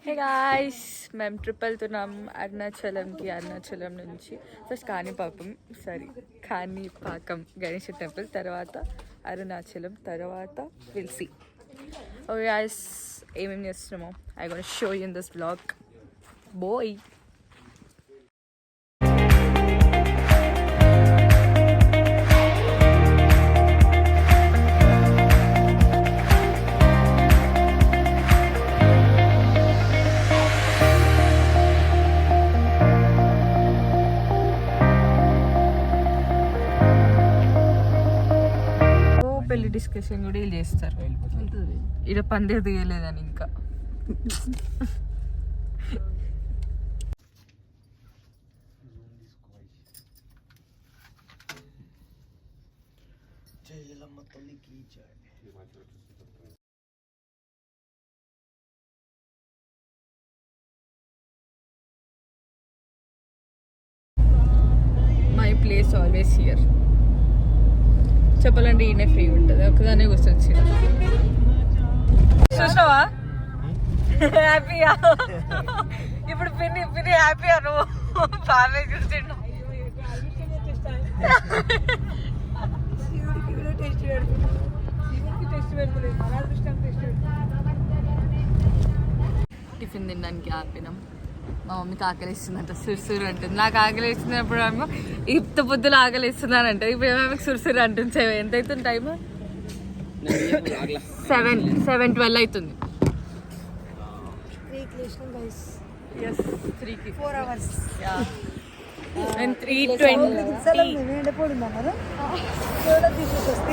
Hey guys, మేము trip వెళ్తున్నాం అరుణాచలం నుంచి ఫస్ట్ కాణిపాకం గణేష్ టెంపుల్, తర్వాత అరుణాచలం, తర్వాత విల్ సీ. ఓకే గాయ్స్, ఏమేమి చేస్తున్నామో I gonna show you in this vlog. Bye. పెళ్లి డిస్కషన్ కూడా వీళ్ళు చేస్తారు. ఇక్కడ పందిరి దిగలేదని ఇంకా మై ప్లేస్ ఆల్వేస్ హియర్. చెప్పాలంటే ఈయన ఫ్రీ ఉంటుంది, ఒకదానే కూర్చొచ్చి. చూసినావా హ్యాపీయా? ఇప్పుడు పిన్ని పిన్ని హ్యాపీయా? నువ్వు బాగా చూసిండు. టిఫిన్ తినడానికి ఆపినాం. మా మమ్మీకి ఆకలి ఇస్తుందంట, సురుసురు అంటుంది. నాకు ఆకలి ఇస్తున్నప్పుడు ఏమో ఇంత పొద్దులు ఆకలి ఇస్తున్నానంట, ఇప్పుడు ఏమో సురుసురు అంటుంది. ఎంత అవుతుంది టైమ్? 7:12 అవుతుంది. 3కి 4 hours. 3:20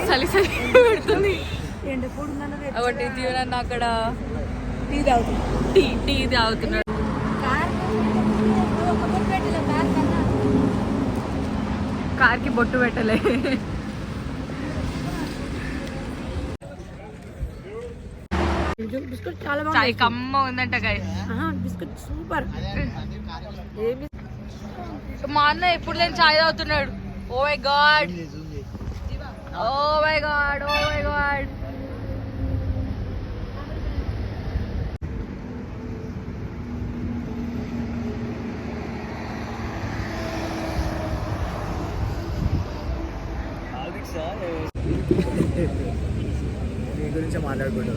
చలి చలి పెడుతుంది. ఒకటి తీవ్రన్న అక్కడ టీ తాగుతున్నాడు. కార్కి బొట్టు పెట్టలే. బిస్కెట్ చాలా బాగుంది, కమ్మ ఉందంట గైస్. Biscuit super. మా అన్న ఎప్పుడు లేని చాయ్ తాగుతున్నాడు. Oh my god, oh my god, oh my god.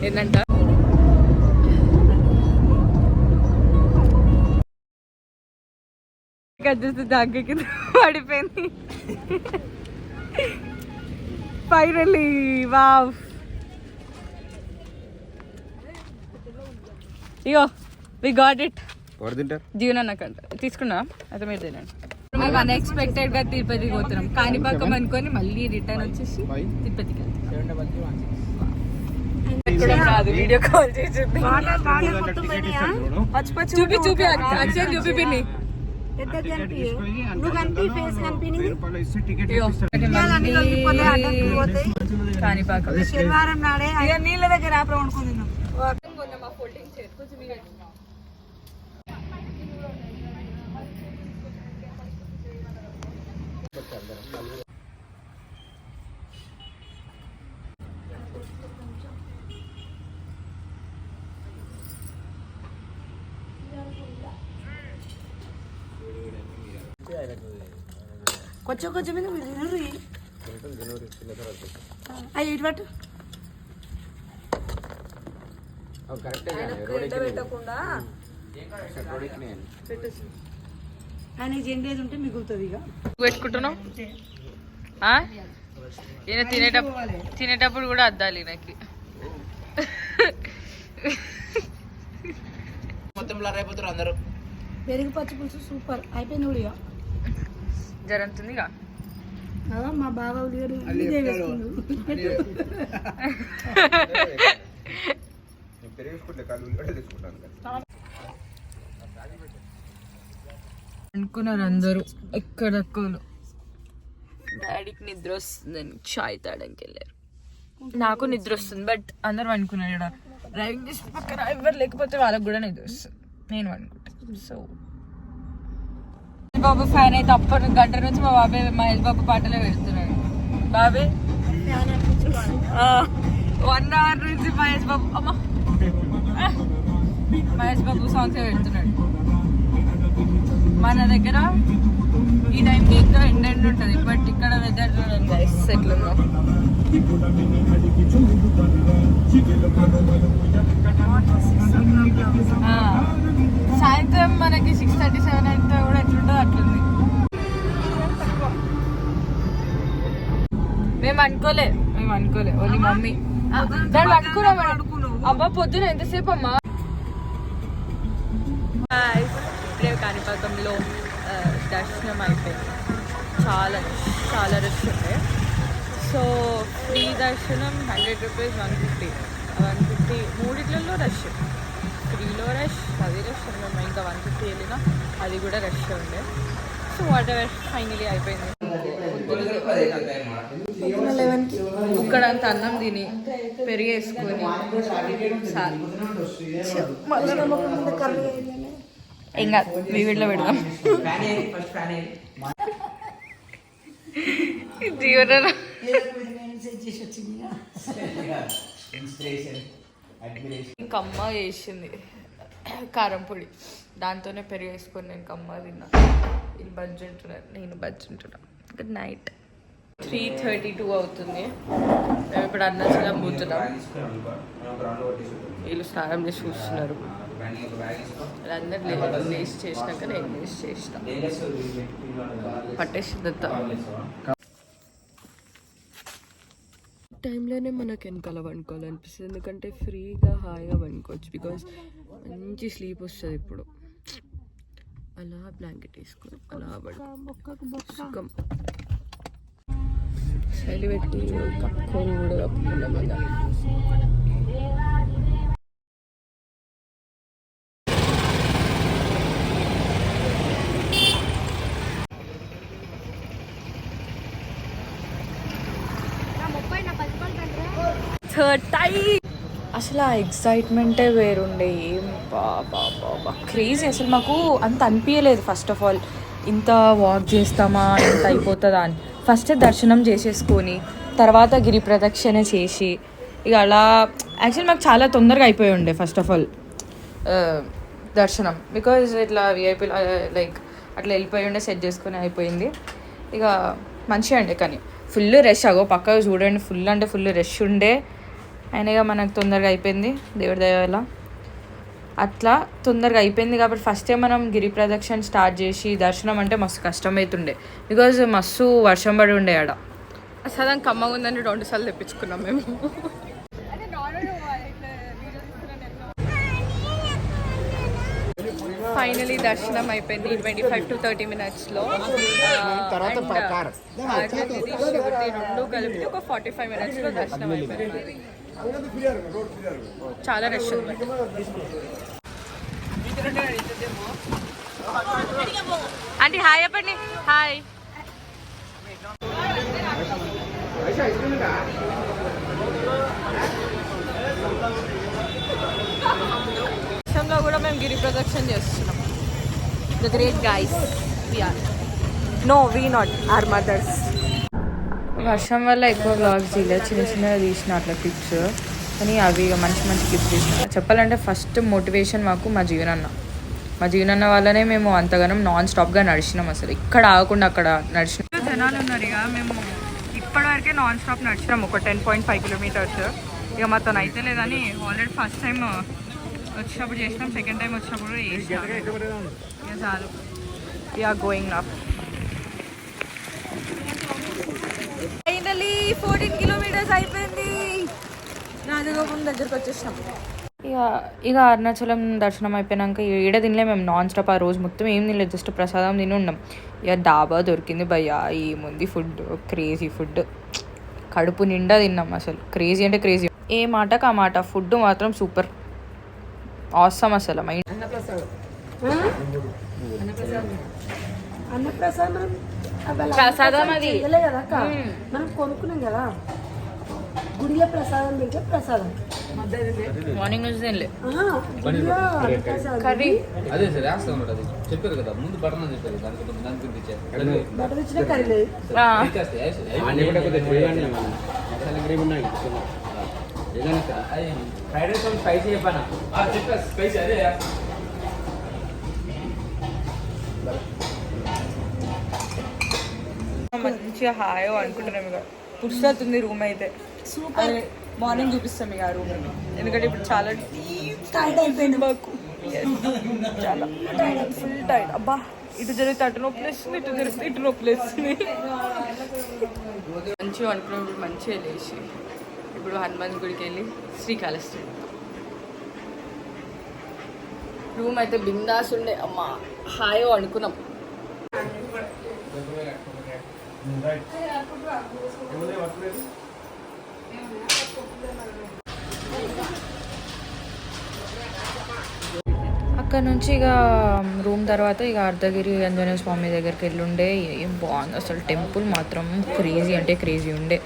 ఏంటంట చూస్తే దగ్గర కింద పడిపోయింది. Finally wow. ఇగో వి గాట్ ఇట్. జీవనన్నకంట తీసుకున్నా, అయితే మీరు తినండి. మేము అన్ఎక్స్పెక్టెడ్ గా తిరుపతికి పోతున్నాం. కాణిపాకం అనుకొని మళ్ళీ రిటర్న్ వచ్చేసి తిరుపతికి వెళ్తాం. వీడియో కాల్ చేసింది. చూపి చూపి అక్షయ్ చూపి పిన్ని. కాణిపాకం శనివారం నాడే నీళ్ళ దగ్గర వండుకుంటున్నాం. కొంచెం కొంచెం ఇటు పట్టు. పెట్టకుండా ఆయన జెండేది ఉంటే మిగులుతుంది. ఇక పెట్టుకుంటున్నాం. ఈయన తినేటప్పుడు కూడా అద్దాలి నాకు. అందరూ పెరుగు పచ్చి పులుసు సూపర్ అయిపోయింది. కూడా జరంతుంది మా బాగా అనుకున్నారు అందరూ. ఎక్కడెక్కలు డాడీకి నిద్ర వస్తుందని చాయ్ తాడానికి వెళ్ళారు. నాకు నిద్ర వస్తుంది, బట్ అందరూ అనుకున్నారు ఇక్కడ డ్రైవింగ్ చేసి పక్కన ఎవరు లేకపోతే వాళ్ళకి కూడా నిద్ర వస్తుంది. నేను అనుకుంటాను. సో బాబు ఫ్యాన్ అయితే అప్పటి గంట నుంచి మా బాబాయ్ మహేష్ బాబు పాటలే పెడుతున్నాడు. బాబాయ్ 1 hour నుంచి మహేష్ బాబు. అమ్మ మహేష్ బాబు సాంగ్స్ పెడుతున్నాడు. మన దగ్గర ఈ టైంకి ఇంకా ఎండ్ ఉంటుంది, బట్ ఇక్కడ వెదర్ ఎట్లుందో. సాయంత్రం మనకి 6:37 అయితే కూడా ఎట్లుంటుందో అట్లుంది. మేము అనుకోలే ఓన్లీ మమ్మీ దాన్ని అనుకున్నాం. అబ్బా పొద్దున ఎంతసేపు అమ్మా. ఇప్పుడే కాణిపాకంలో దర్శనం అయిపోయింది. చాలా రష్ ఉండే. సో ఫ్రీ దర్శనం 100 రూపీస్, 150 మూడిట్లలో రష్. ఫ్రీలో రష్, అది రష్. మేము ఇంకా 150 వెళ్ళినా అది కూడా రష్ ఉండే. సో వాట్ ఎవర్ ఫైనలీ అయిపోయింది. ఇక్కడ అంత అన్నం తిని పెరిగేసుకొని ఇంకా వీడిలో పెడదాం. జీవన కమ్మ చేసింది కారం పొడి, దాంతోనే పెరిగేసుకొని నేను కమ్మ తిన్నా. వీళ్ళు బజ్జి ఉంటున్నారు, నేను బజ్జి ఉంటున్నా. Good night. 3:32 అవుతుంది. మేము ఇప్పుడు అరుణాచలం పోతున్నాం. వీళ్ళు స్నానం చేసి చూస్తున్నారు. వాళ్ళందరూ లేచి చేసినాక నేను లేచి చేసిన పట్టేసిందంతా. టైంలోనే మనకు వెనకాల వండుకోవాలనిపిస్తుంది, ఎందుకంటే ఫ్రీగా హాయిగా వండుకోవచ్చు. బికాజ్ మంచి స్లీప్ వస్తుంది. ఇప్పుడు అలా బ్లాంకెట్ వేసుకొని అలా పడుకో చలి పెట్టి కప్పుకొని కూడా కప్పుకున్నాం. అలా అసలు ఆ ఎక్సైట్మెంటే వేరుండే. ఏం బాబా క్రేజీ. అసలు మాకు అంత అనిపించలేదు ఫస్ట్ ఆఫ్ ఆల్ ఇంత వాక్ చేస్తామా, ఇంత అయిపోతుందా అని. ఫస్ట్ దర్శనం చేసేసుకొని తర్వాత గిరి ప్రదక్షిణ చేసి ఇక అలా యాక్చువల్లీ మాకు చాలా తొందరగా అయిపోయి ఉండే ఫస్ట్ ఆఫ్ ఆల్ దర్శనం. బికాజ్ ఇట్లా విఐపీ లైక్ అట్లా వెళ్ళిపోయి ఉండే, సెట్ చేసుకొని అయిపోయింది. ఇక మంచిగా ఉండే. కానీ ఫుల్ రష్. అగో పక్కగా చూడండి, ఫుల్ అంటే ఫుల్ రష్ ఉండే. అయినగా మనకు తొందరగా అయిపోయింది దేవుడి దయ వల్ల. అట్లా తొందరగా అయిపోయింది కాబట్టి ఫస్ట్ టైం మనం గిరి ప్రదక్షిణ స్టార్ట్ చేసి దర్శనం అంటే మస్తు కష్టమవుతుండే. బికాజ్ మస్తు వర్షం పడి ఉండే ఆడ. అసలు కమ్మగా ఉందని 2 సార్లు తెప్పించుకున్నాం మేము. ఫైనలీ దర్శనం అయిపోయింది 25 to 30 minutesలో. రెండు కలిపి ఒక 45 minutesలో దర్శనం అయిపోయింది. చాలా రష్ ఉంది. ఆంటీ హాయ్ చెప్పండి. హాయ్. దేశంలో కూడా మేము గిరి ప్రదక్షిణ చేస్తున్నాం. The great guys we're. No we not, are mothers. వర్షం వల్ల ఎక్కువ వ్లాగ్స్ తీయలేదు, చిన్నగా తీసిన అట్లా క్లిప్స్. కానీ అవి మంచి క్లిప్స్ తీసిన. చెప్పాలంటే ఫస్ట్ మోటివేషన్ మాకు మా జీవనన్న వల్లనే మేము అంతగానం నాన్ స్టాప్గా నడిచినాం. అసలు ఇక్కడ ఆగకుండా అక్కడ నడిచిన జనాలు ఉన్నారు. ఇక మేము ఇప్పటివరకే నాన్ స్టాప్ నడిచినాం ఒక 10.5 kilometers. ఇక మాతో అయితే లేదని ఆల్రెడీ ఫస్ట్ టైం వచ్చినప్పుడు చేసినాం, సెకండ్ టైం వచ్చినప్పుడు చేసినాం. ఇక చాలు. We're going up. Finally 14 kilometers అయిపోయింది. రాజగోపురం దగ్గరకు వచ్చేసినాం. ఇక అరుణాచలం దర్శనం అయిపోయినాక ఏడ తినలే మేము నాన్ స్టాప్. ఆ రోజు మొత్తం ఏం తినలేదు, జస్ట్ ప్రసాదం తిని ఉన్నాం. ఇక డాబా దొరికింది భయ్యా. ఏముంది ఫుడ్, క్రేజీ ఫుడ్. కడుపు నిండా తిన్నాం. అసలు క్రేజీ అంటే క్రేజీ. ఏ మాటకు ఆ మాట. ఫుడ్ మాత్రం సూపర్ ఆసమ్. అసలు ప్రసాదం అది మనం కొనుక్కున్నాం కదా గుడిలో ప్రసాదం తింటే ప్రసాదం. మార్నింగ్ నుంచి తినలే కర్రీ. అదే సార్ వేస్తాం అది చెప్పారు కదా ముందు బటన్ అని చెప్పారు. బటర్ ఇచ్చిన కర్రీ లేదు. ఫ్రైడ్ రైస్ స్పైసీ చెప్పాను చెప్పా స్పైసీ అదే మంచిగా హాయో అనుకుంటున్నాం ఇక పురుస్తుంది రూమ్ అయితే సూపర్ మార్నింగ్ చూపిస్తాం ఇక ఆ రూమ్ ఎందుకంటే ఇప్పుడు చాలా టైట్ అయిపోయింది మాకు చాలా ఫుల్ టైట్ అబ్బా ఇటు జరిగితే అటు నొప్పి వేస్తుంది ఇటు జరిగితే ఇటు నొప్పి వేస్తుంది మంచిగా అనుకున్నప్పుడు మంచిగా లేచి ఇప్పుడు హనుమాన్ గుడికి వెళ్ళి శ్రీకాళహస్తి రూమ్ అయితే బిందాస్ ఉండే అమ్మ హాయో అనుకున్నాం అక్కడ నుంచి ఇక రూమ్ తర్వాత ఇక అర్ధగిరి ఆంజనేయ స్వామి దగ్గరికి వెళ్ళుండే ఏం బాగుంది అసలు టెంపుల్ మాత్రం క్రేజీ అంటే క్రేజీ ఉండే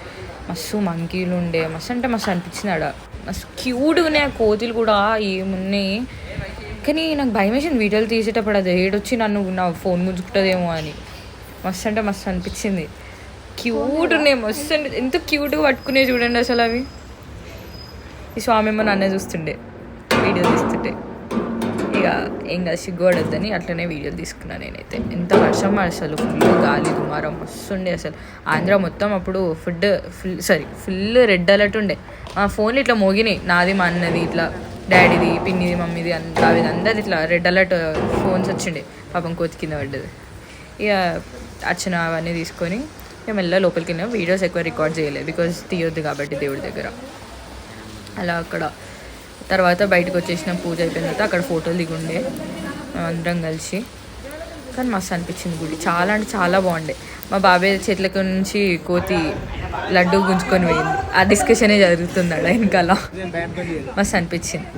మస్తు మంకీలు ఉండే మస్తు అంటే మస్తు అనిపించింది ఆడ మస్తు క్యూట్గా ఉన్నాయి ఆ కోతులు కూడా ఏమున్నాయి కానీ నాకు భయం వేసింది వీడియోలు తీసేటప్పుడు అది ఏడొచ్చి నన్ను నా ఫోన్ గుంజుకుంటుందేమో అని మస్తు అంటే మస్తు అనిపించింది క్యూట్ ఉన్నాయి మస్తు అంటే ఎంత క్యూట్గా పట్టుకునే చూడండి అసలు అవి ఈ స్వామి ఏమో నన్నే చూస్తుండే వీడియో తీస్తుంటే ఇక ఏం కాదు సిగ్గుపడొద్దని అట్లనే వీడియోలు తీసుకున్నాను నేనైతే ఎంత వర్షం అసలు ఫుల్ గాలి దుమారం మస్తుండే అసలు ఆంధ్ర మొత్తం అప్పుడు ఫుల్ రెడ్ అలర్ట్ ఉండే మా ఫోన్లు ఇట్లా మోగినాయి నాది మా అన్నది ఇట్లా డాడీది పిన్నిది మమ్మీది అంతా అవి అందరిది ఇట్లా రెడ్ అలర్ట్ ఫోన్స్ వచ్చిండే పాపం కోతి కింద పడ్డది ఇక అర్చన అవన్నీ తీసుకొని ఇక మెల్ల లోపలికి వెళ్ళినా వీడియోస్ ఎక్కువ రికార్డ్ చేయలేదు బికాజ్ తీయొద్దు కాబట్టి దేవుడి దగ్గర అలా అక్కడ తర్వాత బయటకు వచ్చేసిన పూజ అయిపోయిన తర్వాత అక్కడ ఫోటోలు దిగుండే అందరం కలిసి కానీ మస్తు అనిపించింది గుడి చాలా అంటే చాలా బాగుండే మా బాబాయ్ చేతులకు నుంచి కోతి లడ్డు గుంజుకొని పోయింది ఆ డిస్కషనే జరుగుతుంది అక్కడ వెనకాల మస్తు అనిపించింది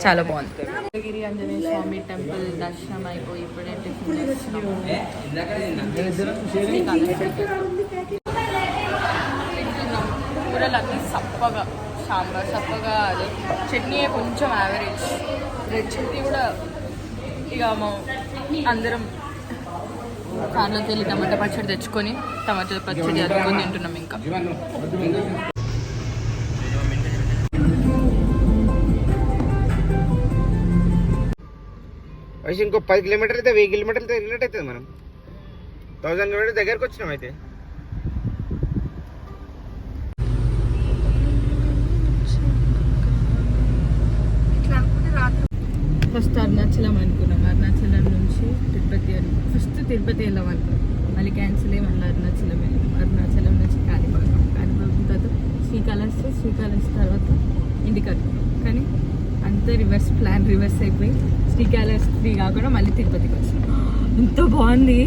చాలా బాగుంది గిరి ఆంజనేయ స్వామి టెంపుల్ దర్శనం అయిపోయి ఇప్పుడైతే కూరలన్నీ సప్పగా సాంబార్ సప్పగా అది చట్నీ కొంచెం యావరేజ్ రెడ్ చట్నీ కూడా ఇక అందరం కార్లోకి వెళ్ళి టమాటా పచ్చడి తెచ్చుకొని టమాటా పచ్చడి అద్దుకొని తింటున్నాం ఇంకా ఇంకో 10 కిలోమీటర్లు అయితే 1000 కిలోమీటర్లు వెళ్ళినట్టు అవుతుంది మనం 1000 కిలోమీటర్ దగ్గరకు వచ్చినాం అయితే ఫస్ట్ అరుణాచలం అనుకున్నాం అరుణాచలం నుంచి తిరుపతి అని ఫస్ట్ తిరుపతి వెళ్ళాం అనుకున్నాం మళ్ళీ క్యాన్సిల్ అయ్యి మళ్ళీ అరుణాచలం వెళ్ళాం అరుణాచలం నుంచి కాణిపాకం తర్వాత శ్రీకాళహస్తి తర్వాత ఇంటికి అనుకున్నాం కానీ అంతా రివర్స్ అయిపోయి శ్రీకాళహస్తి కాకుండా మళ్ళీ తిరుపతికి వచ్చినాం ఎంత బాగుంది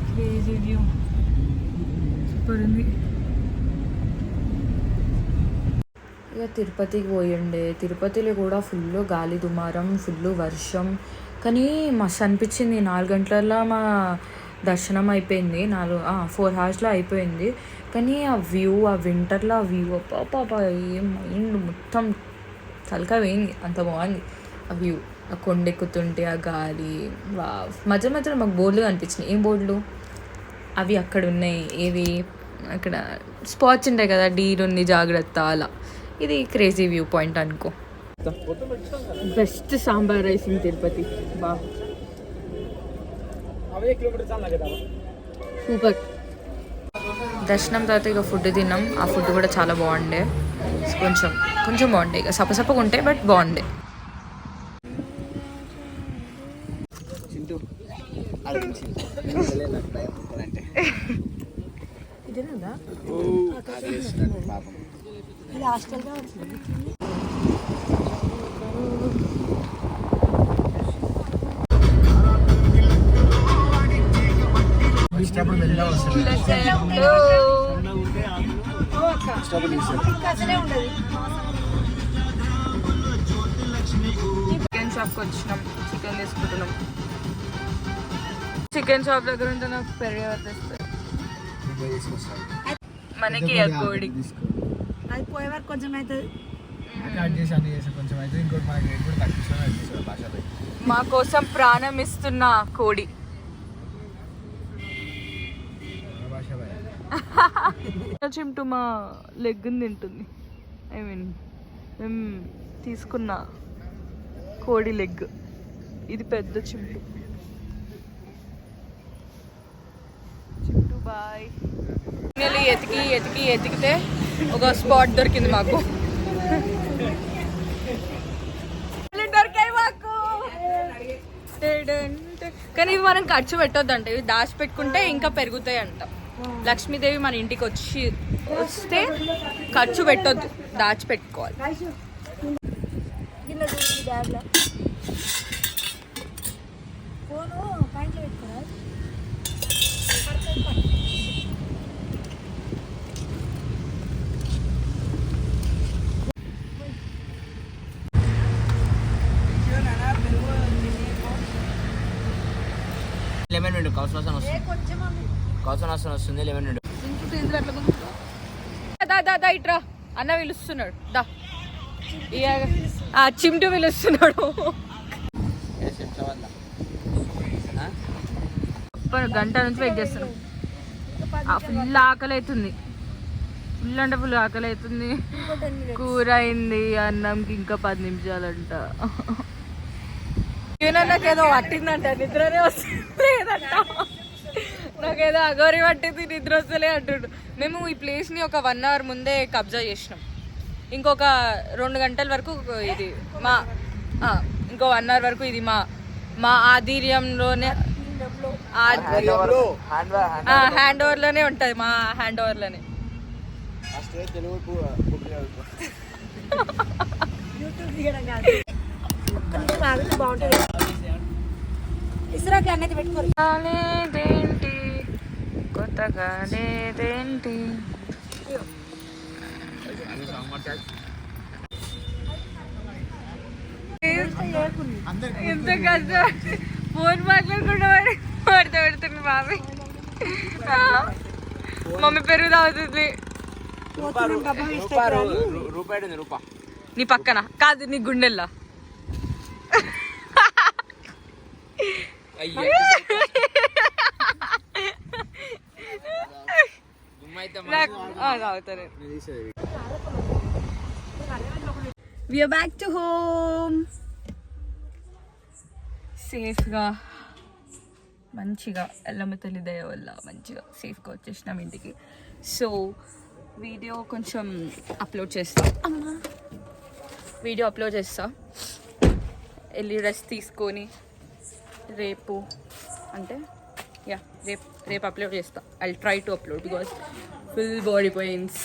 క్రేజీ వ్యూ సూపర్ ఉంది ఇక తిరుపతికి పోయిండే తిరుపతిలో కూడా ఫుల్ గాలి దుమారం ఫుల్ వర్షం కానీ మస్తు అనిపించింది 4 గంటలలో మా దర్శనం అయిపోయింది 4 hours అయిపోయింది కానీ ఆ వ్యూ ఆ వింటర్లో ఆ వ్యూ పాప ఏం మైండ్ మొత్తం తలకా పోయింది అంత బాగుంది ఆ వ్యూ ఆ కొండెక్కుతుంటే ఆ గాలి మధ్య మధ్యలో మాకు బోర్డులు కనిపించినాయి ఏం బోర్డులు అవి అక్కడ ఉన్నాయి ఏవి అక్కడ స్పాట్స్ ఉంటాయి కదా డీర్ ఉంది జాగ్రత్త అలా ఇది క్రేజీ వ్యూ పాయింట్ అనుకో best sambar rice in Tirupati బా సూపర్ దర్శనం తర్వాత ఇక ఫుడ్ తిన్నాం ఆ ఫుడ్ కూడా చాలా బాగుండే కొంచెం బాగుండే ఇక సపసప్పగా ఉంటాయి బట్ బాగుండే ఇదేనా ఇది హాస్టల్గా వచ్చింది చికెన్ షాప్కి వచ్చినాం చికెన్ తీసుకుంటున్నాం చికెన్ షాప్ దగ్గర ఉంటే నాకు పెరిగే వస్తుంది మనకి కోడి అది పోయే వరకు కొంచెం అవుతుంది మా కోసం ప్రాణం ఇస్తున్న కోడి చింటూ మా లెగ్గుని తింటుంది. ఐ మీన్ మేము తీసుకున్న కోడి లెగ్. ఇది పెద్ద చింటూ. చింటూ బాయ్. ఎతికితే ఒక స్పాట్ దొరికింది మాకు. దొరికాయి మాకు. కానీ ఇవి మనం ఖర్చు పెట్టొద్దంట, ఇవి దాచి పెట్టుకుంటే ఇంకా పెరుగుతాయి అంట. లక్ష్మీదేవి మన ఇంటికి వస్తే ఖర్చు పెట్టొద్దు, దాచి పెట్టుకోవాలి. లెమన్ విండు కౌసవాసన వస్తుంది. లెమన్ విండు దా ఇట్రా అన్న పిలుస్తున్నాడు. దా చిమ్టు పిలుస్తున్నాడు. గంట నుంచి వెయిట్ చేస్తున్నాం. ఫుల్ ఆకలి అవుతుంది. ఫుల్ అంటే ఫుల్ ఆకలి అవుతుంది. కూర అయింది, అన్నంకి ఇంకా 10 నిమిషాలంట. నాకేదో పట్టిందంట, నిద్రనే వస్తలేదంట. నాకేదో అగోరి పట్టింది, నిద్ర వస్తలే అంటుండు. మేము ఈ ప్లేస్ని ఒక 1 అవర్ ముందే కబ్జా చేసినాం. ఇంకొక 2 గంటల వరకు ఇది ఇంకో 1 అవర్ వరకు ఇది మా ఆధీర్యంలోనే, హ్యాండ్ ఓవర్లోనే ఉంటుంది. మా హ్యాండ్ ఓవర్లోనే. బాగుంటుంది. ఇసురాకి అనేది పెట్టుకోరు. కొత్తగా లేదేంటి ఎంత కష్టం. ఫోన్ మాట్లాడుకుంటూ పడితే పెడుతుంది బాబీ. మమ్మీ పెరుగు తాగుతుంది. నీ పక్కన కాదు, నీ గుండెల్లా. We are back to home. సేఫ్గా మంచిగా ఎల్లమ్మ తల్లి దయ వల్ల మంచిగా సేఫ్గా వచ్చేసినాం ఇంటికి. సో వీడియో కొంచెం అప్లోడ్ చేస్తా. వీడియో అప్లోడ్ చేస్తా. వెళ్ళి రెస్ట్ తీసుకొని రేపు అంటే రేపు అప్లోడ్ చేస్తా. I try to upload because full body pains.